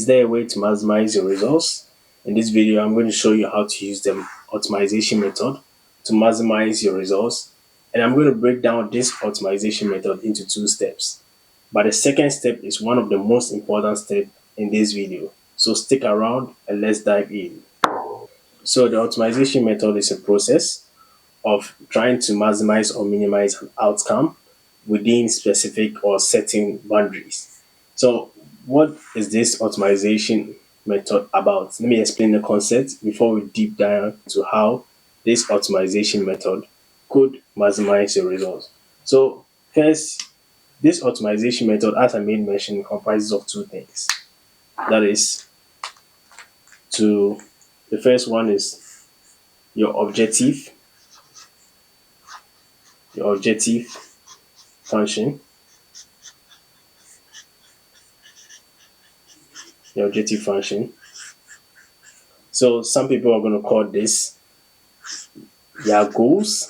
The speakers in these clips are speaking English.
Is there a way to maximize your results? In this video, I'm going to show you how to use the optimization method to maximize your results. And I'm going to break down this optimization method into two steps. But the second step is one of the most important steps in this video. So stick around and let's dive in. So the optimization method is a process of trying to maximize or minimize an outcome within specific or certain boundaries. So, what is this optimization method about? Let me explain the concept before we deep dive into how this optimization method could maximize your results. So, first, this optimization method, as I made mention, comprises of two things. That is, to the first one is your objective, your objective function, your objective function. So some people are going to call this their goals,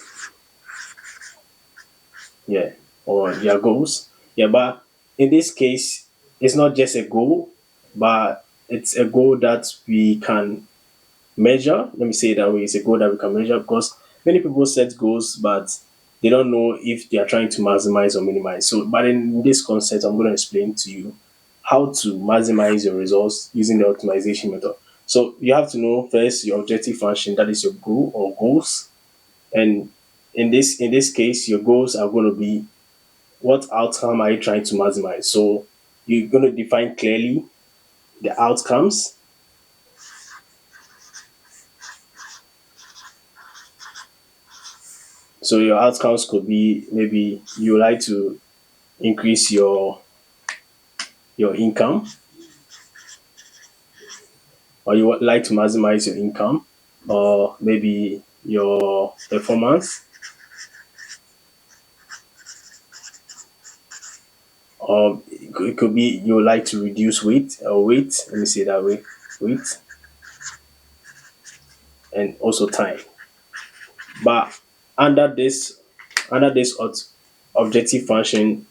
yeah, or their goals, yeah. But in this case, it's not just a goal, but it's a goal that we can measure. Let me say it that way. It's a goal that we can measure because many people set goals, but they don't know if they are trying to maximize or minimize. So, but in this concept, I'm going to explain to you how to maximize your results using the optimization method. So you have to know first your objective function, that is your goal or goals. And in this case, your goals are going to be what outcome are you trying to maximize. So you're going to define clearly the outcomes. So your outcomes could be maybe you like to increase your income, or you would like to maximize your income, or maybe your performance, or it could be you would like to reduce weight or weight. Let me say it that way, weight, and also time. But under this objective function,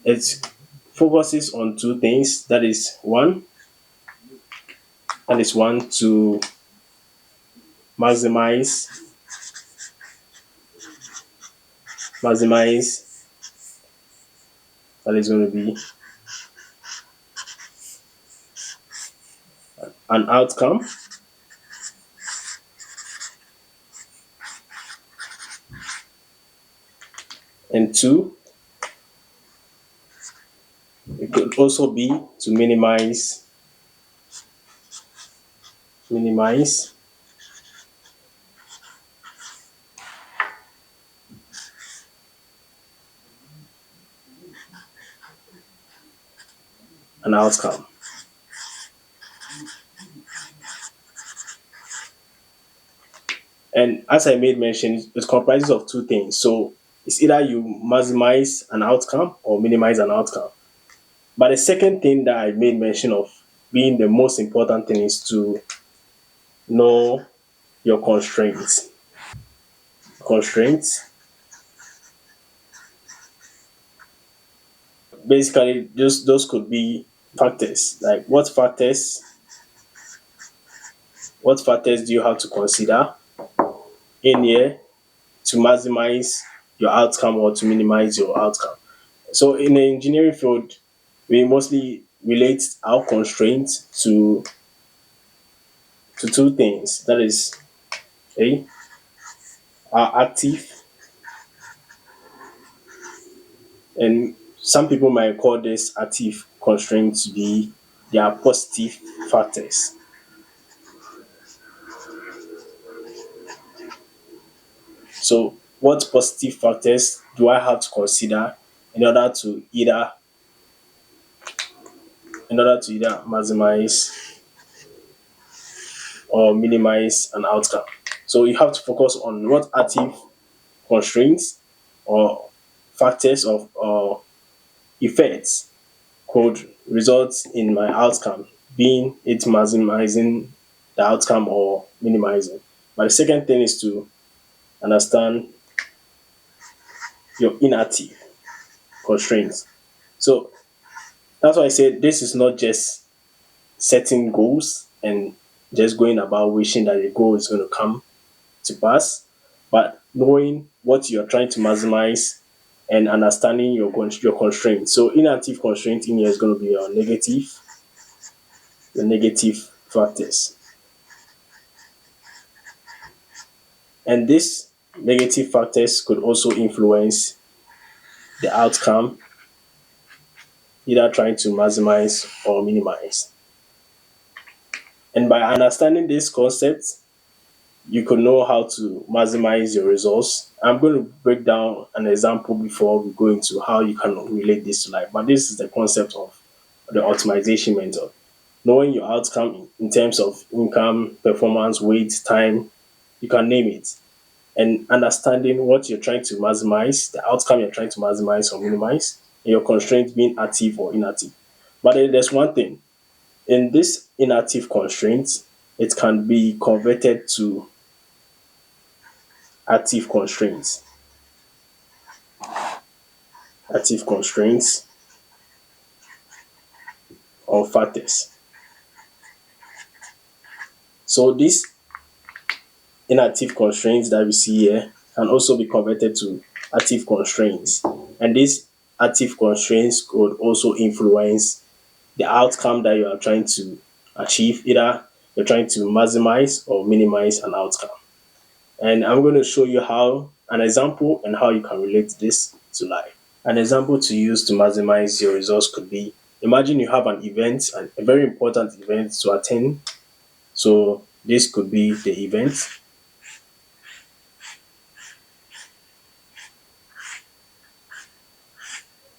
it focuses on two things. That is one to maximize maximize that is going to be an outcome, and two, it could also be to minimize an outcome. And as I made mention, it comprises of two things. So it's either you maximize an outcome or minimize an outcome. But the second thing that I made mention of being the most important thing is to know your constraints. Constraints. Basically, those could be factors. Like what factors do you have to consider in here to maximize your outcome or to minimize your outcome? So in the engineering field, we mostly relate our constraints to two things. That is, A, our active, and some people might call this active constraint to be their positive factors. So what positive factors do I have to consider in order to either maximize or minimize an outcome? So you have to focus on what active constraints or factors of or effects could result in my outcome, being it maximizing the outcome or minimizing. But the second thing is to understand your inactive constraints. So that's why I said this is not just setting goals and just going about wishing that the goal is going to come to pass, but knowing what you're trying to maximize and understanding your constraints. So inactive constraint in here is going to be your negative factors. And these negative factors could also influence the outcome, either trying to maximize or minimize. And by understanding this concept, you could know how to maximize your results. I'm going to break down an example before we go into how you can relate this to life. But this is the concept of the optimization method. Knowing your outcome in terms of income, performance, weight, time, you can name it. And understanding what you're trying to maximize, the outcome you're trying to maximize or minimize, and your constraint being active or inactive. But then there's one thing. In this inactive constraint, it can be converted to active constraints. Active constraints or factors. So these inactive constraints that we see here can also be converted to active constraints. And these active constraints could also influence the outcome that you are trying to achieve. Either you're trying to maximize or minimize an outcome. And I'm going to show you how an example and how you can relate this to life. An example to use to maximize your results could be, imagine you have an event, a very important event to attend. So this could be the event.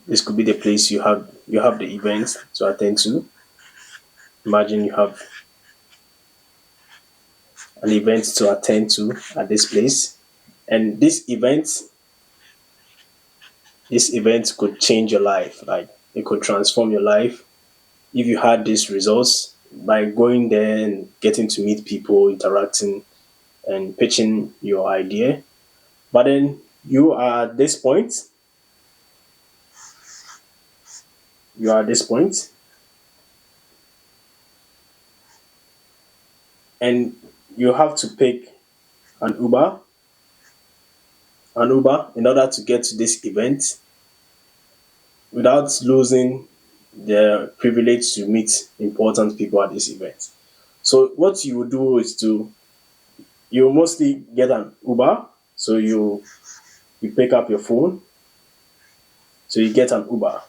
This could be the place you have the event to attend to. Imagine you have an event to attend to at this place, and this event could change your life. Like, it could transform your life if you had these results by going there and getting to meet people, interacting and pitching your idea. But then you are at this point, and you have to pick an Uber, in order to get to this event without losing the privilege to meet important people at this event. So what you will do is you mostly get an Uber. So you pick up your phone. So you get an Uber.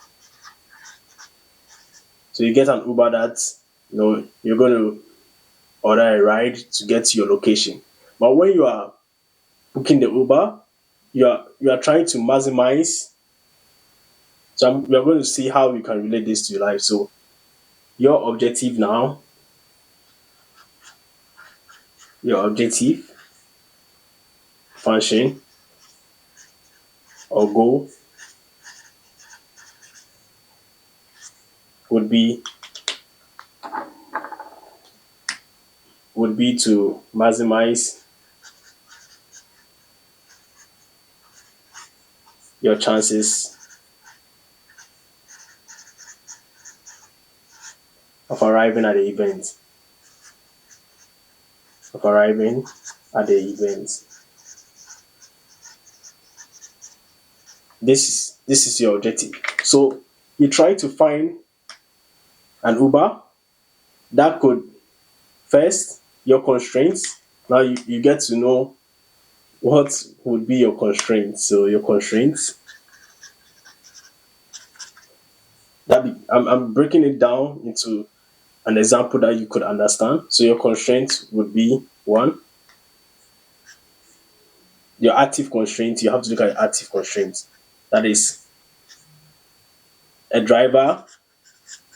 So you get an Uber that you're going to order a ride to get to your location. But when you are booking the Uber, you are trying to maximize. So we are going to see how you can relate this to your life. So your objective function or goal would be to maximize your chances of arriving at the event. This is your objective. So you try to find an Uber that could, first, your constraints. Now you get to know what would be your constraints. So your constraints, I'm breaking it down into an example that you could understand. So your constraints would be, one, your active constraints. You have to look at active constraints. That is a driver,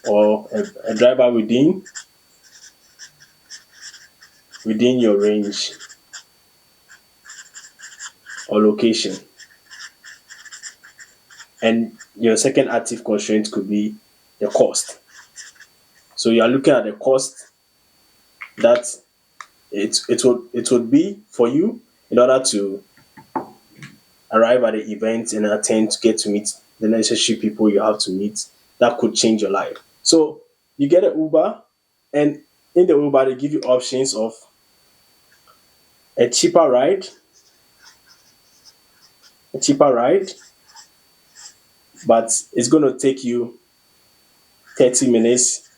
or a driver within your range or location. And your second active constraint could be the cost. So you are looking at the cost that it would be for you in order to arrive at the event and attend, to get to meet the necessary people you have to meet that could change your life. So you get an Uber, And in the Uber, they give you options of a cheaper ride, a cheaper ride, but it's going to take you 30 minutes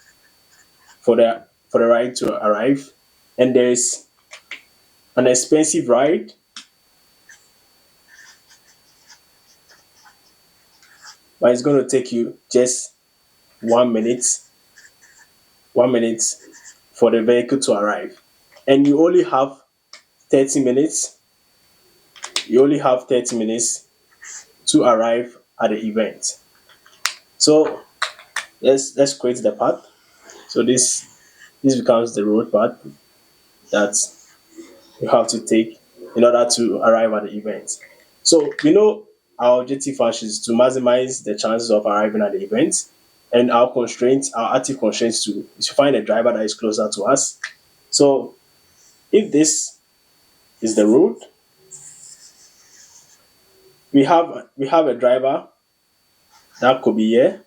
for the ride to arrive. And there's an expensive ride, but it's going to take you just 1 minute, 1 minute for the vehicle to arrive. And you only have 30 minutes. You only have 30 minutes to arrive at the event. So let's create the path. So this becomes the road path that you have to take in order to arrive at the event. So we know our objective function is to maximize the chances of arriving at the event, and our constraints, our active constraints to is to find a driver that is closer to us. So if this is the road, we have a driver that could be here.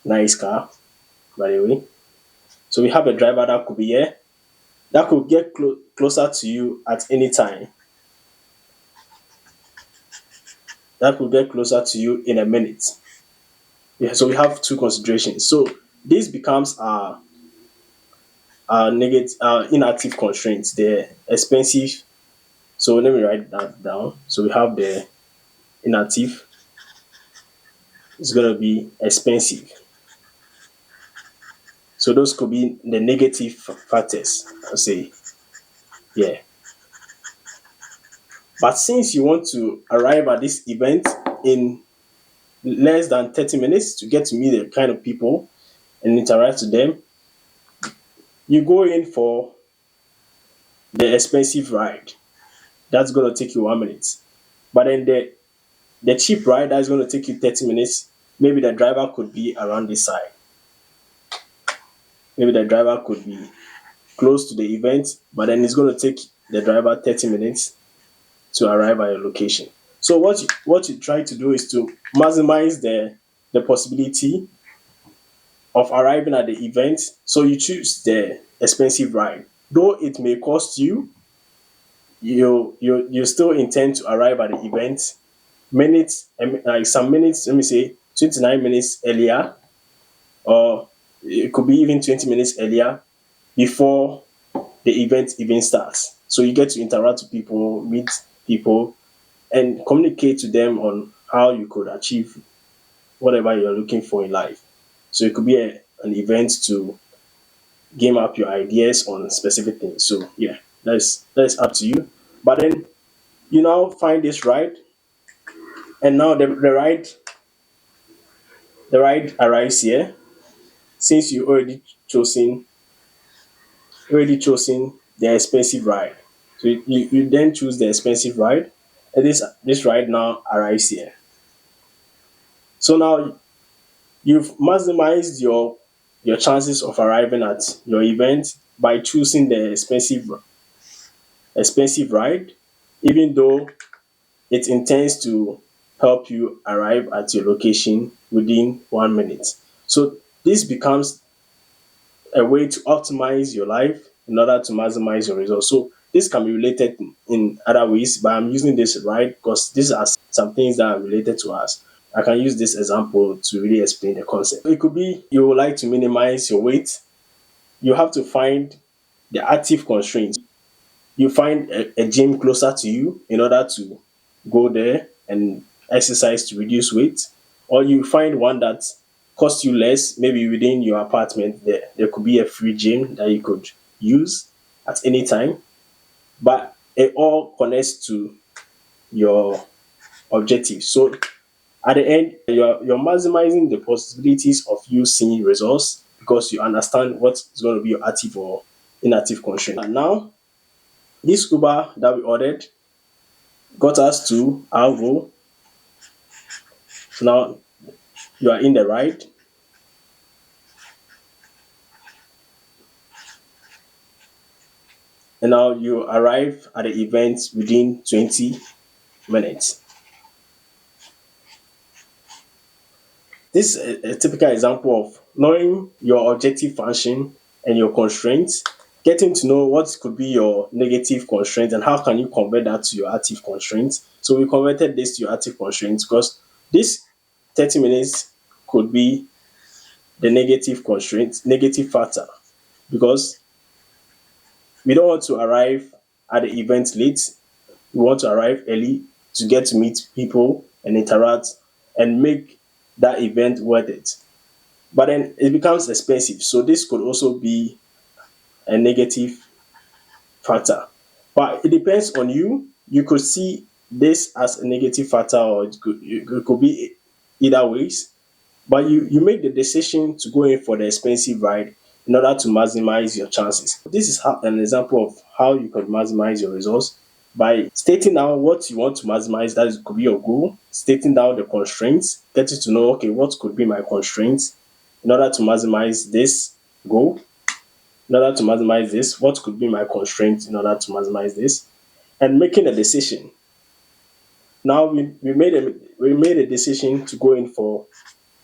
Nice car, by the way. So we have a driver that could be here, that could get closer to you at any time. That could get closer to you in a minute. Yeah, so we have two considerations. So this becomes our negative, inactive constraints. The expensive. So let me write that down. So we have the inactive. It's gonna be expensive. So those could be the negative factors. I'll say, yeah. But since you want to arrive at this event in less than 30 minutes to get to meet the kind of people and interact with them, you go in for the expensive ride. That's going to take you 1 minute. But then the cheap ride that's going to take you 30 minutes, maybe the driver could be around this side. Maybe the driver could be close to the event, but then it's going to take the driver 30 minutes to arrive at your location. So what you try to do is to maximize the possibility of arriving at the event. So you choose the expensive ride. Though it may cost you, you still intend to arrive at the event minutes, like some minutes, let me say 29 minutes earlier, or it could be even 20 minutes earlier before the event even starts. So you get to interact with people, meet people, and communicate to them on how you could achieve whatever you're looking for in life. So it could be an event to game up your ideas on specific things. So yeah, that's up to you. But then you now find this ride, and now the ride arrives here. Since you already chosen the expensive ride, so you then choose the expensive ride, and this ride now arrives here. So now you've maximized your chances of arriving at your event by choosing the expensive ride, even though it intends to help you arrive at your location within 1 minute. So this becomes a way to optimize your life in order to maximize your results. So this can be related in other ways, but I'm using this right because these are some things that are related to us. I can use this example to really explain the concept. It could be you would like to minimize your weight. You have to find the active constraints. You find a gym closer to you in order to go there and exercise to reduce weight, or you find one that costs you less, maybe within your apartment. There could be a free gym that you could use at any time, but it all connects to your objective. So at the end, you're maximizing the possibilities of you seeing results because you understand what is going to be your active or inactive constraint. And now this Uber that we ordered got us to our goal. So now you are in the ride, and now you arrive at the event within 20 minutes. This is a typical example of knowing your objective function and your constraints, getting to know what could be your negative constraint and how can you convert that to your active constraint. So we converted this to your active constraint because this 30 minutes could be the negative constraint, negative factor, because we don't want to arrive at the event late. We want to arrive early to get to meet people and interact and make that event worth it. But then it becomes expensive. So this could also be a negative factor. But it depends on you. You could see this as a negative factor, or it could be either ways. But you make the decision to go in for the expensive ride in order to maximize your chances. This is an example of how you could maximize your results by stating down what you want to maximize. That could be your goal, stating down the constraints, getting to know, okay, what could be my constraints in order to maximize this goal, in order to maximize this, what could be my constraints in order to maximize this, and making a decision. Now we made a decision to go in for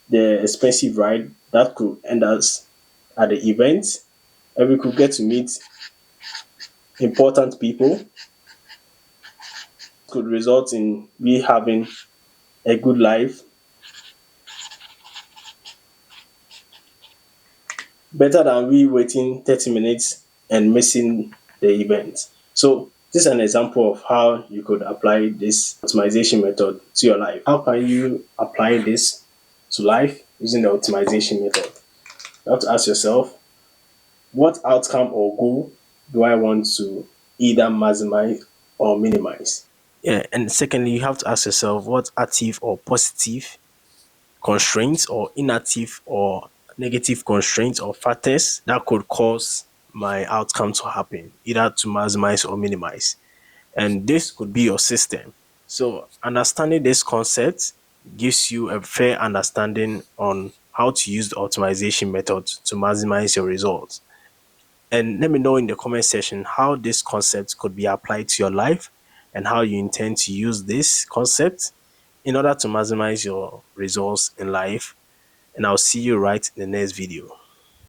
the expensive ride that could end us at the event, and we could get to meet important people, could result in we having a good life, better than we waiting 30 minutes and missing the event. So this is an example of how you could apply this optimization method to your life. How can you apply this to life using the optimization method? You have to ask yourself, what outcome or goal do I want to either maximize or minimize? Yeah, and secondly, you have to ask yourself what active or positive constraints or inactive or negative constraints or factors that could cause my outcome to happen, either to maximize or minimize. And this could be your system. So, understanding this concept gives you a fair understanding on how to use the optimization method to maximize your results. And let me know in the comment section how this concept could be applied to your life and how you intend to use this concept in order to maximize your results in life. And I'll see you right in the next video.